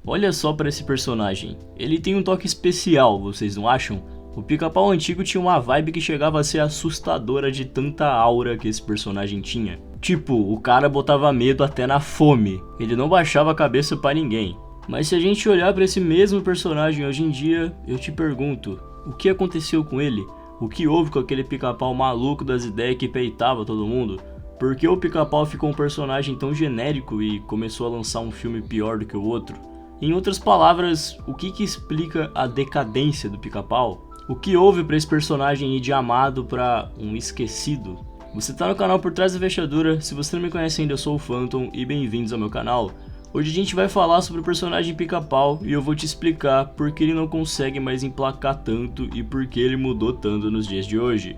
Olha só pra esse personagem, ele tem um toque especial, vocês não acham? O Pica-Pau antigo tinha uma vibe que chegava a ser assustadora de tanta aura que esse personagem tinha. Tipo, o cara botava medo até na fome, ele não baixava a cabeça pra ninguém. Mas se a gente olhar pra esse mesmo personagem hoje em dia, eu te pergunto, o que aconteceu com ele? O que houve com aquele Pica-Pau maluco das ideias que peitava todo mundo? Por que o Pica-Pau ficou um personagem tão genérico e começou a lançar um filme pior do que o outro? Em outras palavras, o que explica a decadência do Pica-Pau? O que houve para esse personagem ir de amado para um esquecido? Você tá no canal Por Trás da Fechadura, se você não me conhece ainda eu sou o Phantom e bem-vindos ao meu canal. Hoje a gente vai falar sobre o personagem Pica-Pau e eu vou te explicar por que ele não consegue mais emplacar tanto e por que ele mudou tanto nos dias de hoje.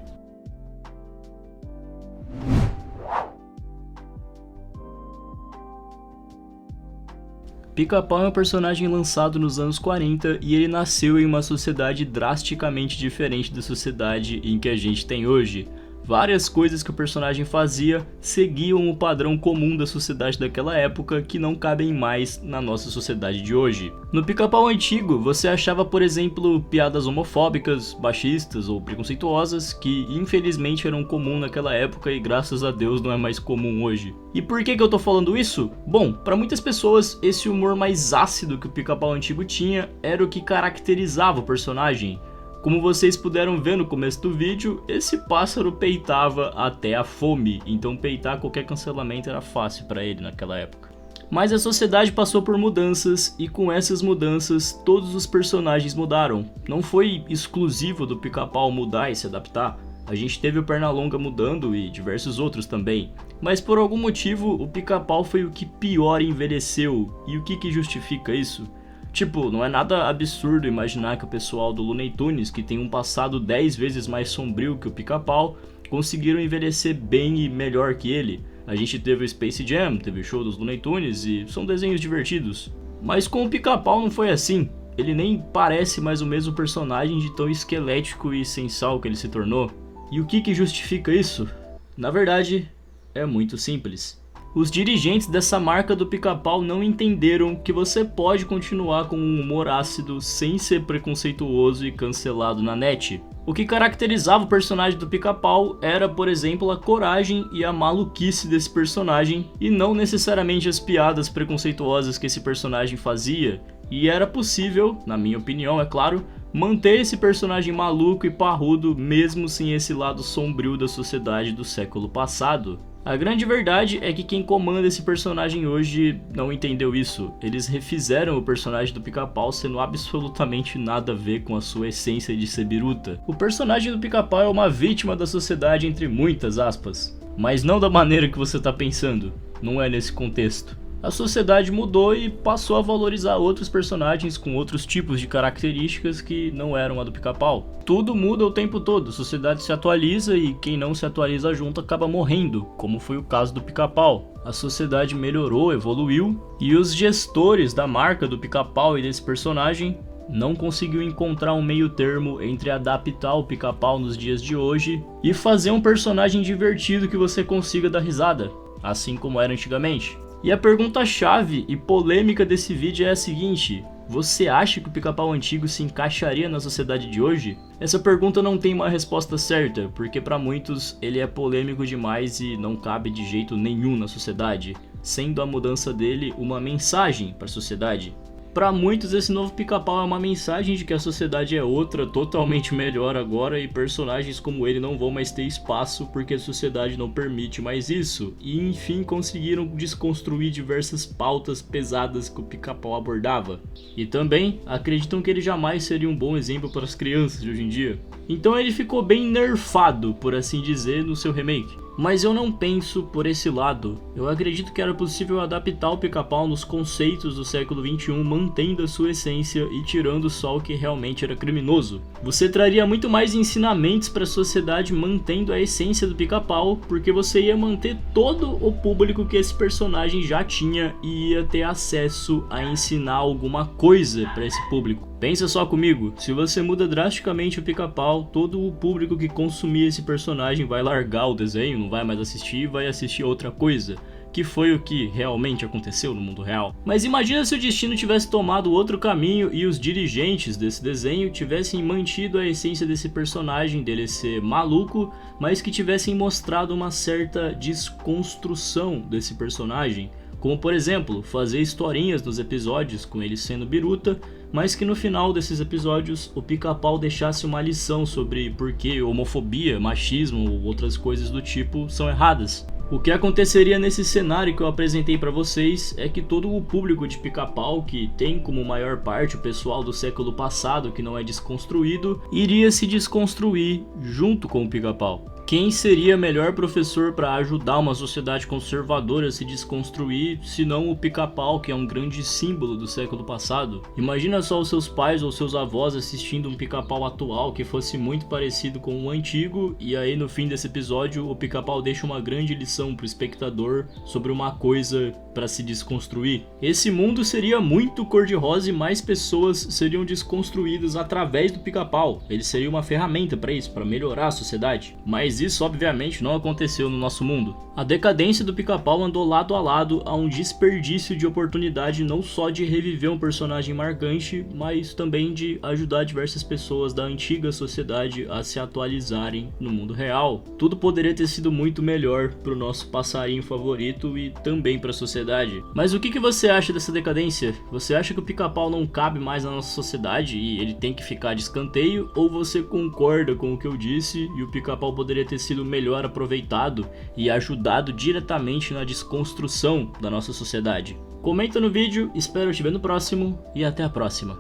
Pica-Pau é um personagem lançado nos anos 40 e ele nasceu em uma sociedade drasticamente diferente da sociedade em que a gente tem hoje. Várias coisas que o personagem fazia seguiam o padrão comum da sociedade daquela época que não cabem mais na nossa sociedade de hoje. No Pica-Pau antigo, você achava, por exemplo, piadas homofóbicas, machistas ou preconceituosas que infelizmente eram comum naquela época e graças a Deus não é mais comum hoje. E por que eu tô falando isso? Bom, para muitas pessoas esse humor mais ácido que o Pica-Pau antigo tinha era o que caracterizava o personagem. Como vocês puderam ver no começo do vídeo, esse pássaro peitava até a fome, então peitar qualquer cancelamento era fácil para ele naquela época. Mas a sociedade passou por mudanças e com essas mudanças todos os personagens mudaram. Não foi exclusivo do Pica-Pau mudar e se adaptar, a gente teve o Pernalonga mudando e diversos outros também. Mas por algum motivo o Pica-Pau foi o que pior envelheceu, e o que justifica isso? Tipo, não é nada absurdo imaginar que o pessoal do Looney Tunes, que tem um passado 10 vezes mais sombrio que o Pica-Pau, conseguiram envelhecer bem e melhor que ele. A gente teve o Space Jam, teve o show dos Looney Tunes e são desenhos divertidos. Mas com o Pica-Pau não foi assim. Ele nem parece mais o mesmo personagem de tão esquelético e sem sal que ele se tornou. E o que justifica isso? Na verdade, é muito simples. Os dirigentes dessa marca do Pica-Pau não entenderam que você pode continuar com um humor ácido sem ser preconceituoso e cancelado na net. O que caracterizava o personagem do Pica-Pau era, por exemplo, a coragem e a maluquice desse personagem, e não necessariamente as piadas preconceituosas que esse personagem fazia. E era possível, na minha opinião é claro, manter esse personagem maluco e parrudo mesmo sem esse lado sombrio da sociedade do século passado. A grande verdade é que quem comanda esse personagem hoje não entendeu isso. Eles refizeram o personagem do Pica-Pau sendo absolutamente nada a ver com a sua essência de ser biruta. O personagem do Pica-Pau é uma vítima da sociedade entre muitas aspas. Mas não da maneira que você tá pensando, não é nesse contexto. A sociedade mudou e passou a valorizar outros personagens com outros tipos de características que não eram a do Pica-Pau. Tudo muda o tempo todo, a sociedade se atualiza e quem não se atualiza junto acaba morrendo, como foi o caso do Pica-Pau. A sociedade melhorou, evoluiu e os gestores da marca do Pica-Pau e desse personagem não conseguiu encontrar um meio termo entre adaptar o Pica-Pau nos dias de hoje e fazer um personagem divertido que você consiga dar risada, assim como era antigamente. E a pergunta-chave e polêmica desse vídeo é a seguinte: você acha que o Pica-Pau antigo se encaixaria na sociedade de hoje? Essa pergunta não tem uma resposta certa, porque para muitos ele é polêmico demais e não cabe de jeito nenhum na sociedade, sendo a mudança dele uma mensagem para a sociedade. Para muitos esse novo Pica-Pau é uma mensagem de que a sociedade é outra, totalmente melhor agora e personagens como ele não vão mais ter espaço porque a sociedade não permite mais isso. E enfim conseguiram desconstruir diversas pautas pesadas que o Pica-Pau abordava. E também acreditam que ele jamais seria um bom exemplo para as crianças de hoje em dia. Então ele ficou bem nerfado, por assim dizer, no seu remake. Mas eu não penso por esse lado. Eu acredito que era possível adaptar o Pica-Pau nos conceitos do século XXI, mantendo a sua essência e tirando só o que realmente era criminoso. Você traria muito mais ensinamentos para a sociedade mantendo a essência do Pica-Pau, porque você ia manter todo o público que esse personagem já tinha e ia ter acesso a ensinar alguma coisa para esse público. Pensa só comigo, se você muda drasticamente o Pica-Pau, todo o público que consumia esse personagem vai largar o desenho, não vai mais assistir e vai assistir outra coisa, que foi o que realmente aconteceu no mundo real. Mas imagina se o destino tivesse tomado outro caminho e os dirigentes desse desenho tivessem mantido a essência desse personagem, dele ser maluco, mas que tivessem mostrado uma certa desconstrução desse personagem. Como, por exemplo, fazer historinhas nos episódios com ele sendo biruta, mas que no final desses episódios o Pica-Pau deixasse uma lição sobre por que homofobia, machismo ou outras coisas do tipo são erradas. O que aconteceria nesse cenário que eu apresentei para vocês é que todo o público de Pica-Pau, que tem como maior parte o pessoal do século passado que não é desconstruído, iria se desconstruir junto com o Pica-Pau. Quem seria melhor professor para ajudar uma sociedade conservadora a se desconstruir, se não o Pica-Pau, que é um grande símbolo do século passado? Imagina só os seus pais ou seus avós assistindo um Pica-Pau atual que fosse muito parecido com o antigo, e aí no fim desse episódio o Pica-Pau deixa uma grande lição pro espectador sobre uma coisa para se desconstruir. Esse mundo seria muito cor-de-rosa e mais pessoas seriam desconstruídas através do Pica-Pau. Ele seria uma ferramenta para isso, para melhorar a sociedade. Mas isso obviamente não aconteceu no nosso mundo. A decadência do Pica-Pau andou lado a lado a um desperdício de oportunidade não só de reviver um personagem marcante, mas também de ajudar diversas pessoas da antiga sociedade a se atualizarem no mundo real. Tudo poderia ter sido muito melhor pro nosso passarinho favorito e também pra sociedade. Mas o que você acha dessa decadência? Você acha que o Pica-Pau não cabe mais na nossa sociedade e ele tem que ficar de escanteio? Ou você concorda com o que eu disse e o Pica-Pau poderia ter sido melhor aproveitado e ajudado diretamente na desconstrução da nossa sociedade? Comenta no vídeo, espero te ver no próximo e até a próxima.